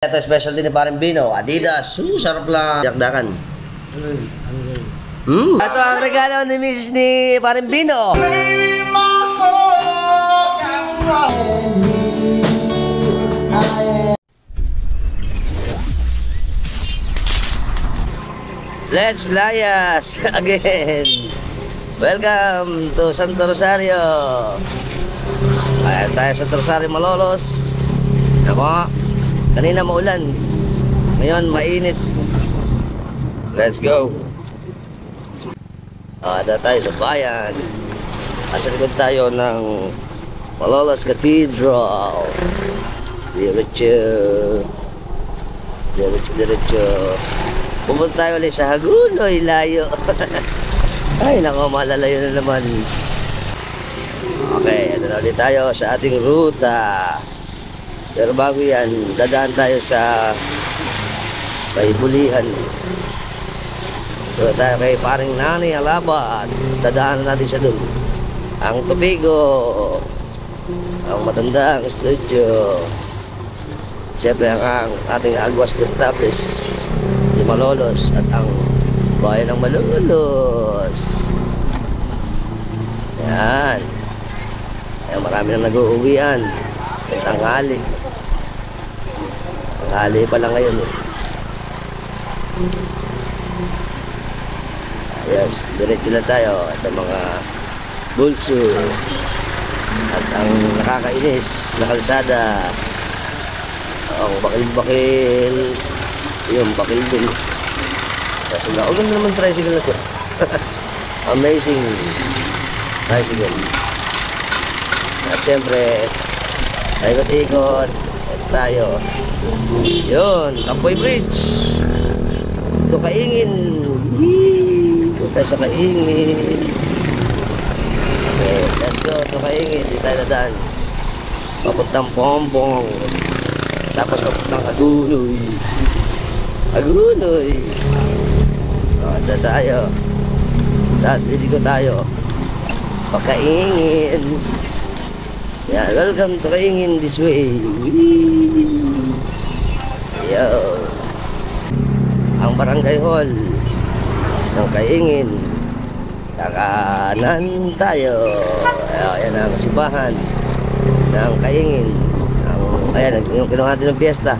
Ito specialty ni Paring Bino, Adidas. Sarap lang. Yakdakan. Ito ang regalo ni Mrs. ni Paring Bino. Let's layas again. Welcome to Santo Rosario. Ayan tayo sa Santo Rosario, Malolos. Ako, kanina maulan, ngayon mainit. Let's go. Ada tayo sa bayan. Asa likod tayo ng Malolos Cathedral. Diretso. Pupunta tayo ulit sa Hagunoy, layo. Ay nako, malalayo na naman. Okay, ito na ulit tayo sa ating ruta. Pero bago yan, dadaan tayo sa kay Bulihan. So tayo kay Paring Nani Alabat. Dadaan natin siya dun. Ang Tupigo, ang matandang studio, siyempre ang ating Aguas de Taples di Malolos, at ang bayan ng Malolos. Yan. Ayan, marami nang nag-uuwian. Tanghali. Tanghali pa lang ngayon eh. Yes, diretso na tayo. At ang mga bulso at ang nakakainis na kalsada, ang bakil-bakil, yung bakil din. Kasi na, ganda naman tricycle na to. Amazing tricycle. At syempre, ikot-ikot tayo. Yun, Kampoy Bridge. Ito Kaingin. Ito tayo sa Kaingin. Okay, let's go. Ito Kaingin. Di tayo nadaan. Papuntang Pompong. Tapos papuntang Hagunoy. Hagunoy. Ito tayo. Tapos dito tayo. Pagkaingin. Yeah, welcome to Kaingin this way. Yo. Ang barangay hall ng Kaingin. Kakanan tayo. Ayan ang simbahan ng Kaingin. Ayan, yung kinuha natin ng piyesta.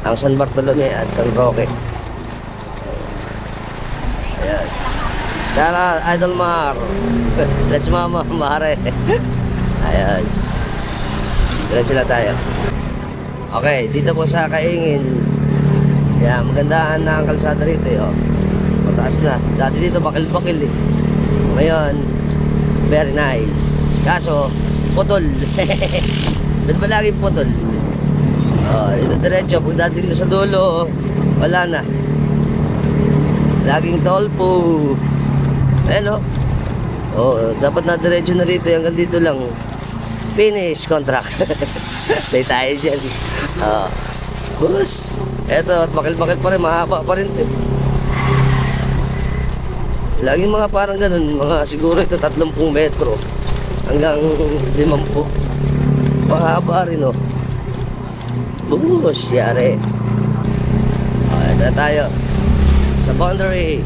Ang San Bartolome at San Roque. Yes. Shout out, Idol Mar. Let's mama, mare. Ayos. Diretso na tayo. Okay, dito po sa Kaingin. Yan, magandaan na ang kalsada rito eh, oh. Mataas na. Dati dito bakil-bakil eh. Ngayon, very nice. Kaso, putol. Doon ba laging putol? Oh, dito diretso. Pag dating sa dulo, wala na. Laging tolpo. Ayan oh. Oh, dapat na diretso na rito. Hanggang dito lang. Finish contract. Stay tayo dyan. Bus. Eto, at bakil-bakil pa rin. Mahaba pa rin ito. Laging mga parang ganun. Mga siguro ito 30 metro. Hanggang 50. Mahaba rin oh. Bus. Yari. Ito na tayo. Sa boundary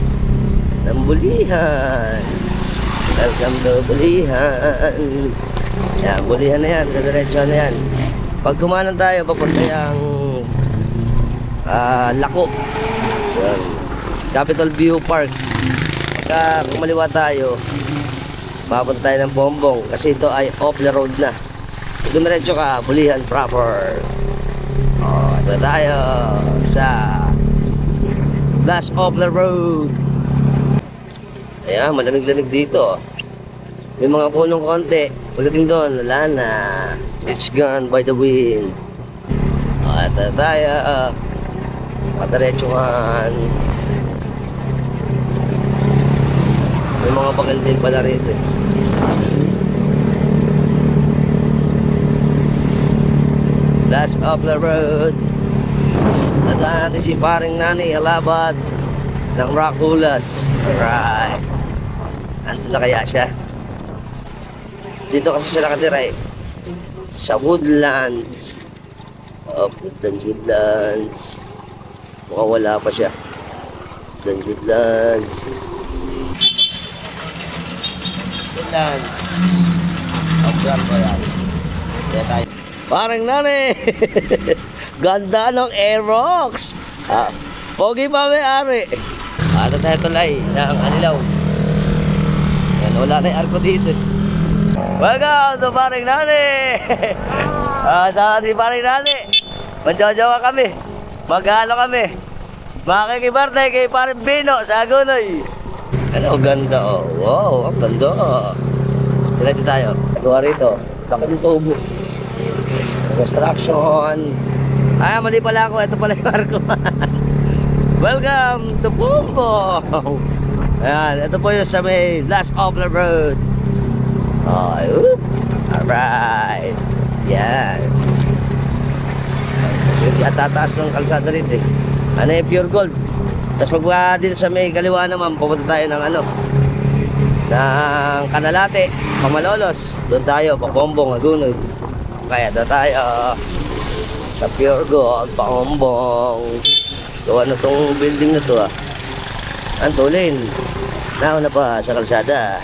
ng Bulihan. Welcome to Bulihan. Yan, Bulihan na yan, diretso na yan. Pag kumanan tayo, papunta yung Lako. Yan. Capital View Park. Pagka kumaliwa tayo, papunta tayo ng Bombong. Kasi ito ay off the road na. Kung diretso ka, Bulihan proper. Ito tayo sa last off the road. Ayan, malamig-lamig dito. May mga punong konti. Pagdating doon, wala na. It's gone by the wind. Ito tayo. Pataretsuhan. May mga bakil din pala rito. Last of the road. Nadaan natin si Paring Nani Alabat ng Rakulas. Alright. Andun na kaya siya? Dito kasi sila nakatira eh. Sa Woodlands. Woodlands. Mukhang wala pa siya. Woodlands. Upland pa yan. Kaya tayo. Parang nani! Ganda ng Aerox! Pogi pa may-ari. Ano tayo tulay ng Anilaw. Yan, wala na yung arko dito. Welcome to Parang Nani! Sa si Parang Nani. Manjajawa kami. Maghalo kami. Makikibarte kay Parang Bino sa Agunoy. Ano, ganda oh. Wow, ang ganda. Diretso tayo. Gawa rito. Laki ng tubo. Construction. Ay, mali pala ako. Ito pala yung arko. Welcome to Bumbo. Ayan, ito po yung sa may Last Opler Road. Alright. Yan. At tataas ng kalsada rin eh. Ano yung pure gold. Tapos pag dito sa may kaliwa naman, pupunta tayo ng ano, ng Kanalate, Pamalolos. Doon tayo, Pakumbong, Agunoy. Kaya doon tayo sa pure gold, Pakumbong. Gawa na tong building na to Antulin. Nauna pa sa kalsada.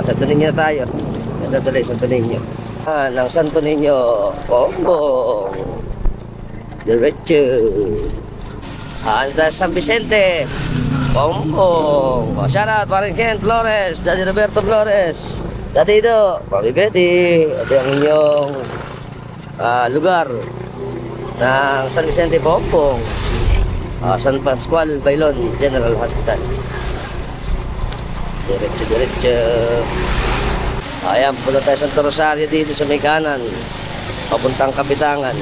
Santo Niño na tayo. Ito tuloy, Santo Niño. Ng Santo Niño, Pombong. Diretso. Anda San Vicente, Pombong. Shout out, parang Ken Flores, Daddy Roberto Flores. Dati ito, Mami Betty. Ito ang inyong lugar ng San Vicente, Pombong. San Pascual, Bailon General Hospital. Diretso. Ayan, punta tayo sa Santo Rosario dito sa may kanan. Papuntang Kapitangan.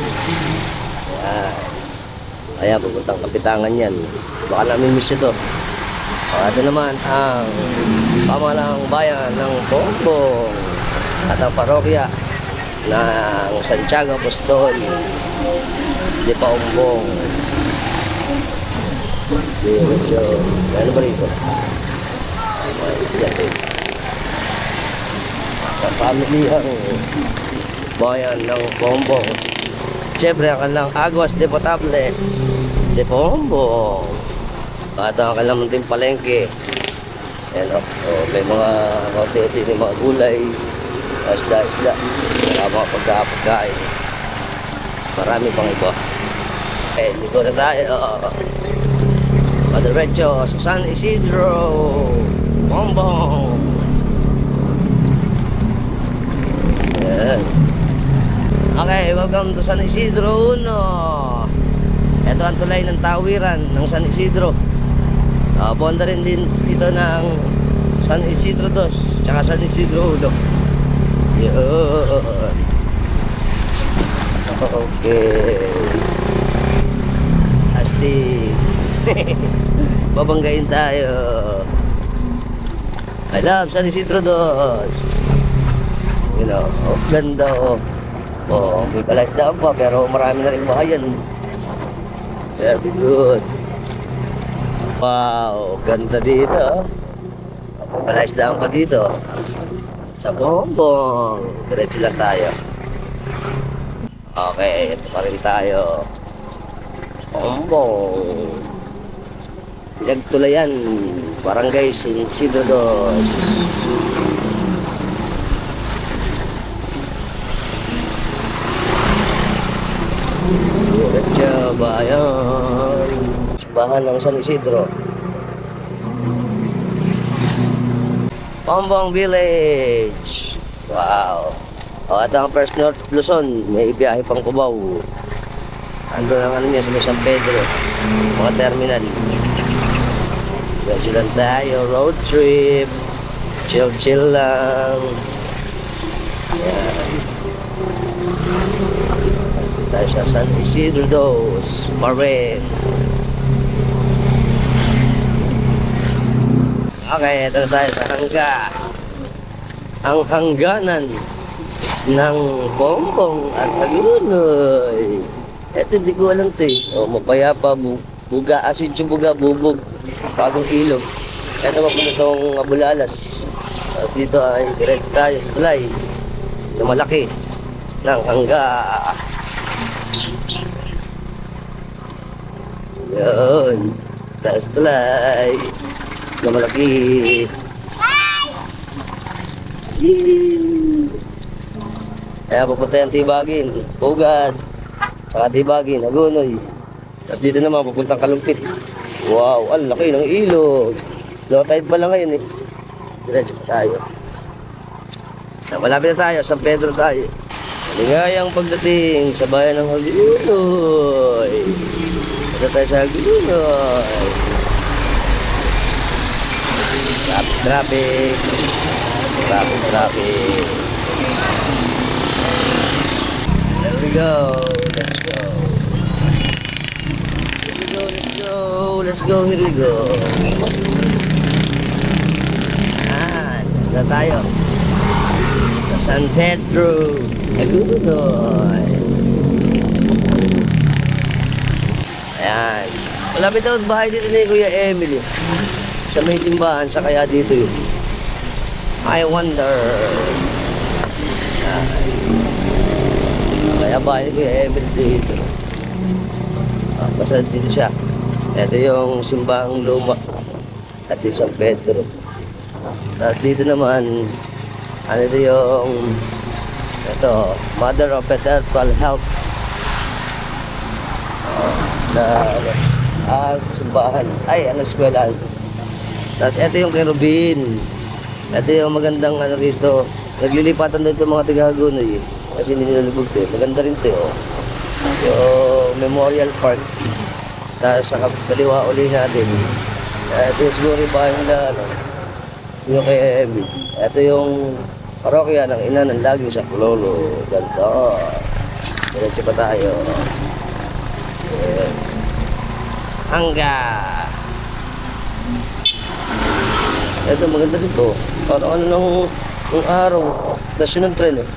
Ayan, papuntang Kapitangan yan. Baka namin-miss ito. Ito naman ang pamahalang bayan ng Pombong at ang parokya ng Santiago Apostol de Pombong. Diretso. Ano ba rito? Ang pamilyang bayan ng Pombong. Siyempre ang kanilang Aguas de Potables de Pombong. At ang kanilang munting palengke. Ayan o. So, may mga konti-unti, may mga gulay, isda, mga pagkain. Marami pang iba. Okay, dito na tayo. Diretso sa San Isidro, Pombong. Ayan. Okay, welcome to San Isidro 1. Ito ang tulay ng tawiran ng San Isidro. Bonda rin din ito ng San Isidro 2 tsaka San Isidro 1. Yun. Okay. Asti. Babanggain tayo. I love San Isidro 2. You know, ganda may palaisdaan pa pero marami na rin bahayan. Very good. Wow, ganda dito. May palaisdaan pa dito. Sa Pombong. Diretso lang tayo. Okay, ito pa rin tayo. Pombong. Pinagtulayan, Barangay San Isidro 2. Diretso, bayan. Simbahan ng San Isidro. Pombong Village. Wow. Ito ang First North Luzon. May biyahe pang Cubao. Ando ang ano niya sa San Pedro. Mga terminal. Diretso lang tayo. Road trip. Chill lang. Yan. Tayo sa San Isidro 2 Marine. Okay, ito na tayo sa hangga. Ang hangganan ng Pombong at Agunoy. Ito hindi ko alam ito eh. Mapayapa, buga, asin yung buga, bubog. bagong ilog. Ito mapunta itong Abulalas. Tapos dito ay diretso tayo sa tulay na malaki ng hangga. Yun. Taas tulay na malaki. Kaya pupunta yung Tibagin, Pugad, saka Tibagin, Agunoy. Tapos dito naman pupuntang Kalumpit. Wow, ang laki ng ilog. Low tide pa lang ngayon eh. Diretso pa tayo. Malapit na tayo, San Pedro tayo. Maligayang pagdating sa bayan ng Agunoy. Ito tayo sa Agunoy. Traffic. There we go. Let's go. Here we go. Na tayo sa San Pedro, Agunoy. Ayan. Malapit daw bahay dito ni Kuya Emily. Sa may simbahan, sa kaya dito yun. I wonder. Kaya bahay ni Kuya Emily dito. Basta dito siya. Ito yung simbahang luma. At yung San Pedro. Tapos dito naman, ano ito yung Mother of Perpetual Health simbahan. Ay, eskwelahan. Tapos ito yung Kerubin. Ito yung magandang rito. Naglilipatan doon itong mga taga-Agunoy eh. Kasi nilulubog ito. Maganda rin ito. Yung Memorial Park. Tapos sa kaliwa uli natin. Ito yung siguro yung bahay nila, yung kay Emmy. Ito yung parokya ng ina ng laging sa Kulolo. Ganda. Diretso pa tayo. Hangga. Ito maganda dito. Parang ano ng araw. Tapos yun ang tren eh.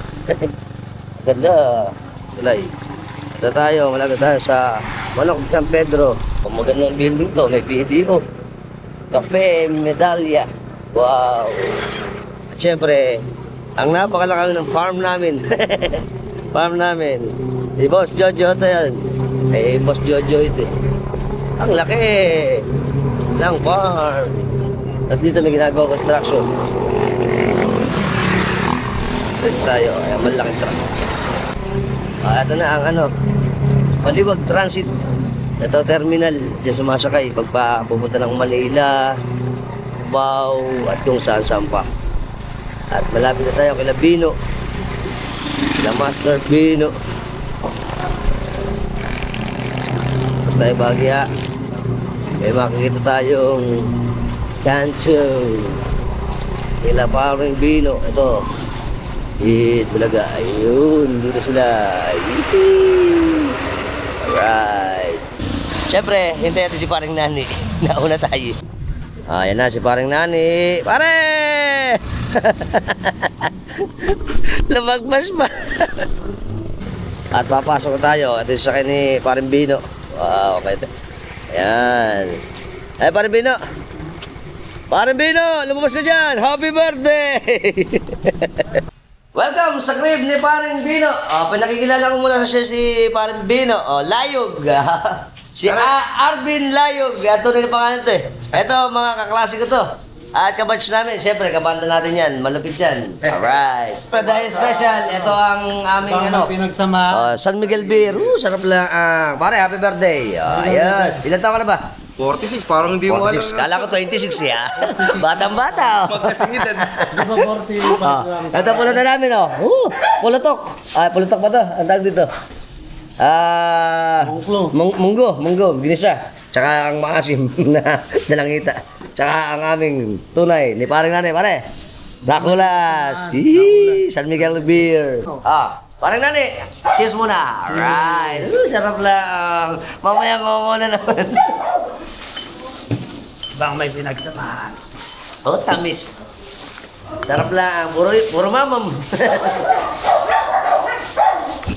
Ganda. Tulay. Ito tayo. Malapit tayo sa Manok San Pedro. Magandang building to. May PDO. Cafe Medalya. Wow! At syempre, ang napakalaki ng farm namin. Farm namin. Si Boss Jojo ito yan. Eh, Boss Jojo ito. Ang laki ng farm. Tapos dito may ginagawa construction. Dito tayo. Ayan, malaking truck. Ito na ang Maliwag Transit. Ito terminal. Diyan sumasakay. Pagpa pupunta ng Manila, at kung saan pa. At malapit na tayo kay Bino, kila Master Bino. Tapos tayo Bagya. May makikita tayong Kancho kila Paring Bino. Ito Bulaga. Ayun, dito sila. Alright. Siyempre, hintayin natin si Paring Nani. Nauna tayo. Ayan na si Paring Nani. Pare! Lumagpas pa. At papasok na tayo. At isa sa akin ni Paring Bino. Wow, okay. Ayan. Ay, Paring Bino. Paring Bino, lumabas ka dyan. Happy birthday! Welcome sa crib ni Paring Bino. Pinakikilala ko muna sa si Paring Bino. Layog. Si Arvin Layog. Ito rin ang pangalan ito eh. Ito mga kaklase ko to. At kabatch namin. Siyempre, kabanda natin yan. Malupit yan. Alright. Dahil special, ito ang aming pinagsama. San Miguel Beer. Sarap lang. Pare, happy birthday. Ayos. Ilan taon ka na ba? 46, parang hindi mo alam. 46. Kala ko 26 ya. Batang-bata. Magkasingitan. Di ba 40? Ito pula na namin pulutok. Pulutok ba to? Ang tawag dito? Munggo. Ginisa. Tsaka ang maasim na dalangita. Tsaka ang aming tunay ni Paring Nani. Pare, Draculas. San Miguel Beer. Paring Nani, cheers muna. Alright. Sarap lang. Mamaya ko na naman. Bang may pinagsamahan. Tamis. Sarap lang. Puro mamam.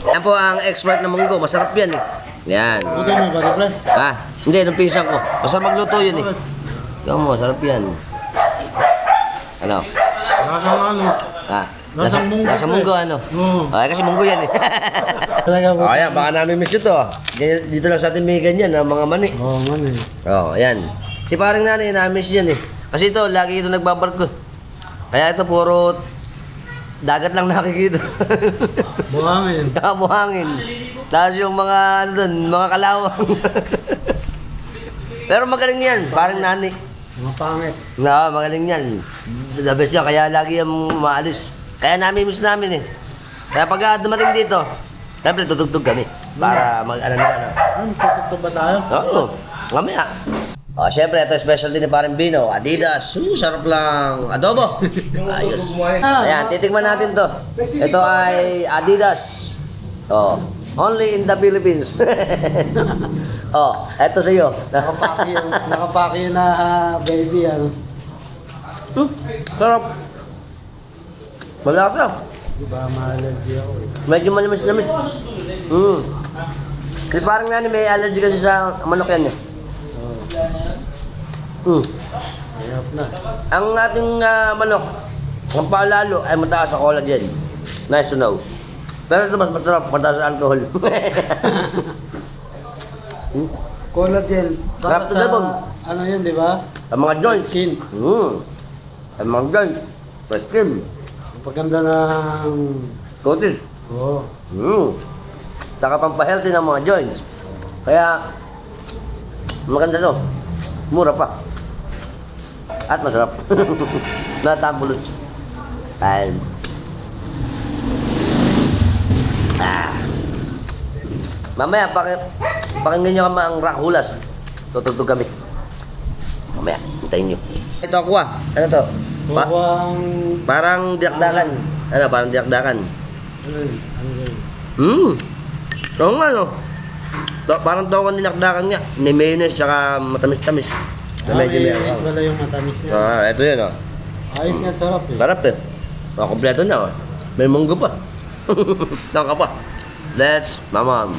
Yan po ang expert na munggo. Masarap yan eh. Yan. Buti mo ba, pre? Hindi, nung pinsan ko. Basta magluto yun eh. Ikaw mo, sarap yan. Ano? Lasang ano? Ah, Lasang munggo. Lasang munggo, ano? Oo. Ay, kasi munggo yan eh. Talaga po. Ayan, baka namin miss ito. Dito lang sa atin may ganyan, mga mani. Oo, man eh. Ayan. Si parang nanay, na-miss yan eh. Kasi ito, lagi ito nagbabarko. Kaya ito, puro dagat lang nakikita. Buhangin. Buhangin. Tapos yung mga, ano dun, mga kalawang. Pero magaling yan, parang nani. Mga pangit. Na, magaling yan. The best yan, kaya lagi yung maalis. Kaya miss namin eh. Kaya pag dumating dito, siyempre tutugtog kami. Para mag-ano na ano. Tutugtog ba tayo? Oo, mamaya. Oh, siyempre, ito special din ni Parang Bino. Adidas. Sarap lang. Adobo. Ayos. Ayan, titikman natin to. Ito ay Adidas. Oh, only in the Philippines. Oh, eto sa iyo. Nakapaki na baby ano. Sarap. Malasa. Diba ma-allergy ako eh. Medyo manamis-namis. Kasi parang nga may allergy kasi sa manok yan eh. Ayop na. Ang ating manok, ang palalo ay mataas sa collagen. Nice to know. Pero ito mas masarap, mataas sa alcohol. Collagen. Sarap to the bone. Ano yun, di ba? Ang mga joints. Skin. Ang mga joints. Sa skin. Paganda ng... Kutis. Oo. Saka pampahealthy ng mga joints. Kaya, maganda to. Mura pa. At masarap. Natambulot. Ayan. Mamaya, pakinggan nyo kami ang Rakulas. Tutugtog kami. Mamaya, hintayin nyo. Ito ako Ano to? Bawang... Parang diakdakan. Ano, parang diakdakan. Ano yun? Ano yun? Oo nga, no? Parang tawakan dinakdakan niya. May mayonnaise, tsaka matamis-tamis. May mayonnaise pala yung matamis niya. Ito yun, oh. Ayos nga, sarap eh. Sarap eh. Kompleto na, oh. May munggo pa. Tangka pa. Let's, mamam.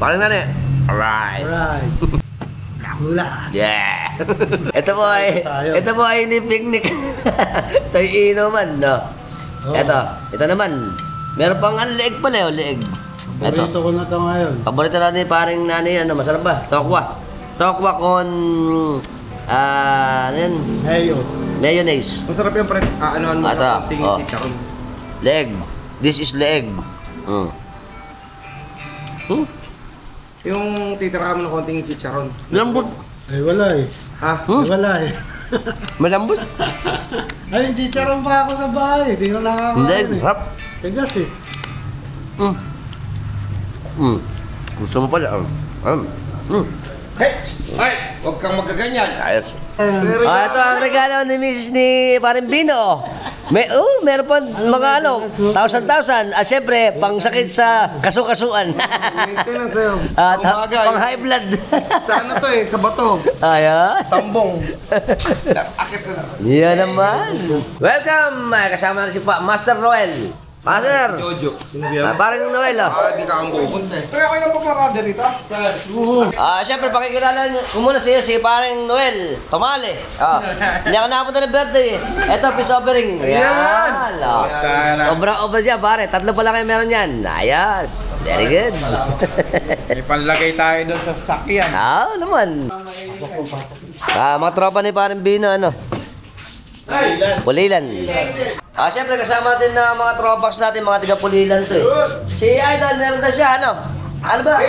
Parang na rin. Alright. Alright. Nakula. Yeah. ito po ay hindi picnic. Ito yung inuman, no? Oh. Ito naman. Meron pang leeg pala, leeg. Paborito ko na ito ngayon. Paborito natin parang nanay, ano, masarap ba? Tokwa. Tokwa con, ano yun? Mayo. Mayonnaise. Masarap yung ano mo Ito, sa konting oh. chicharon. Leg. This is leg. Yung titira mo ng konting chicharon. Lambot. Ay, wala eh. Ha? Ay, wala eh. Malambot. Ay, chicharon pa ako sa bahay. Hindi ko nakakain Hindi, eh. harap. Tigas eh. Gusto mo pala. Hey! Ay! Huwag kang magaganyan! Ayos. Ito ang regalo ni Mrs. ni Parang Bino. Meron pa mga ano, 1,000. Siyempre, pang sakit sa kasukasuan. Maintenance sa'yo. At Umaga. pang high blood. Sa ano to eh? Sa bato. Ayos. Sambong. Akit na. Yan naman. Welcome! Kasama natin si Master Noel. Master! Jojo. Sino ba yan? Parang Noel, oh. Di ka kang pupunta eh. Kaya ako yung pagkarada rito. Siyempre, pakikilala ko muna si Parang Noel. Tomale. Hindi ako nakapunta ng birthday eh. Ito, peace offering. Ayan. Obra dyan, pare. 3 pa lang kayo meron yan. Ayos. Very good. May panlagay tayo doon sa sakyan. Naman. Mga tropa ni Parang Bino, ano? Pulilan. Siyempre kasama din na mga tropax natin, mga tiga Pulilan to eh. Si Idol, meron na siya, ano? Ano ba?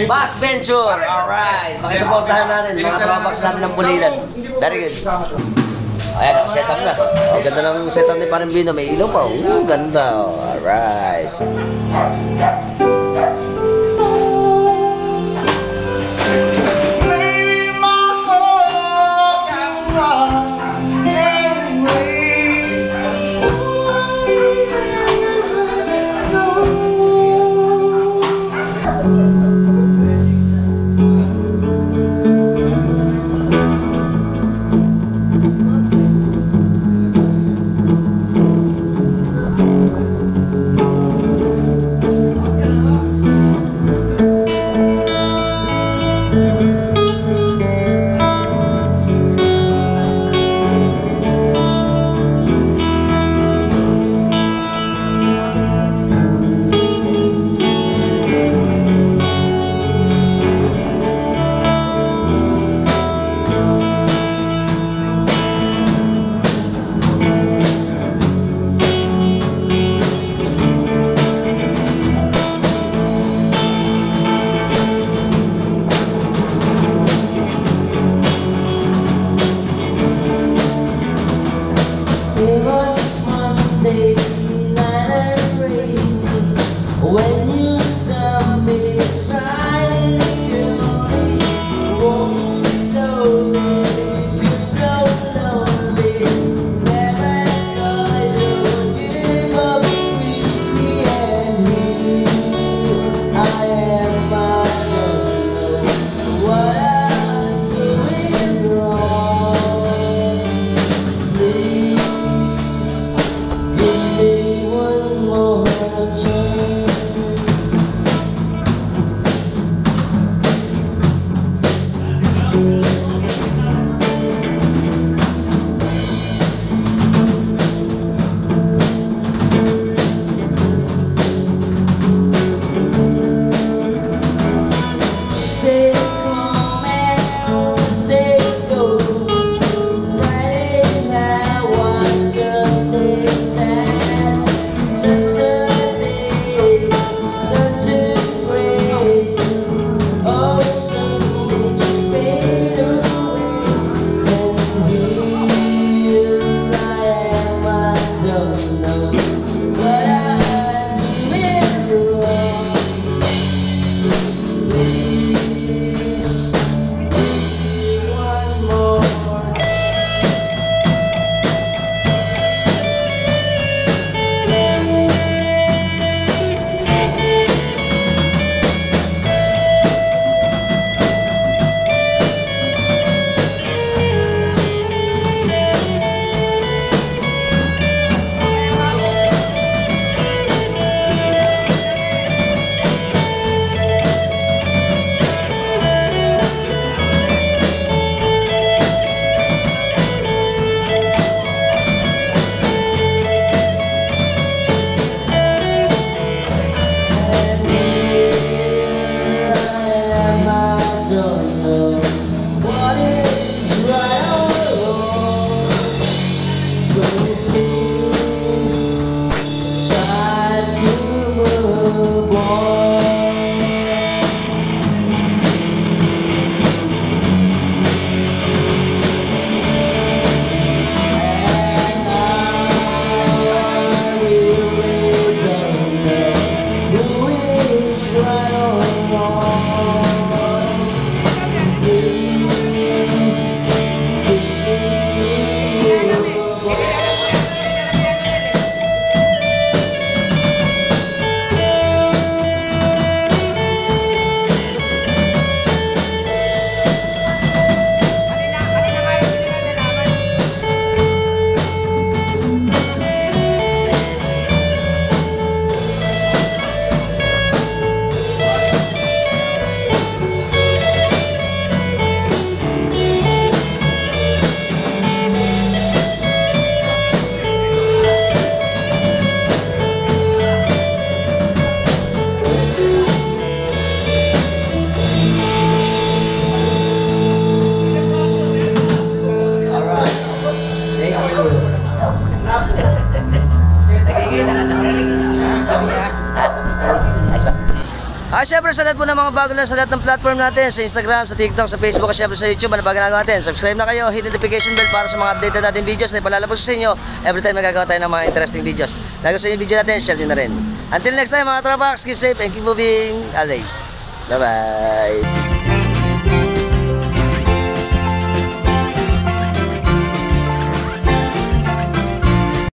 Bass Venture. Alright. Pakisuportahan natin, mga tropax natin ng Pulilan. Very good. Ayan, set up na. Ganda ng set up ni Parang Bino. May ilaw pa. Ganda. Alright. It was Monday night and rainy when you tell me trying to walking slowly, you're so lonely. Never saw you give up easily, and here I am. I don't know what I'm doing wrong. Please give me one more chance. Stay calm and stay cool. Friday night was Sunday sad. Saturday started gray. Oh, Sunday just fade away. And here I am. I don't know what I'm doing wrong. Please, give me one more. And here I am, I don't know what is right or wrong. So please try to move on. And I really don't know who is right or wrong. Please push me to move on. Syempre sa lahat po ng mga bago lang sa lahat ng platform natin, sa Instagram, sa TikTok, sa Facebook, at syempre sa YouTube, ano ba ginagawa natin? Subscribe na kayo, hit the notification bell para sa mga updated natin videos na ipalalabas sa inyo every time nagagawa tayo ng mga interesting videos. Nagustuhan niyo yung video natin, share nyo na rin. Until next time mga tropax, keep safe and keep moving always. Bye-bye!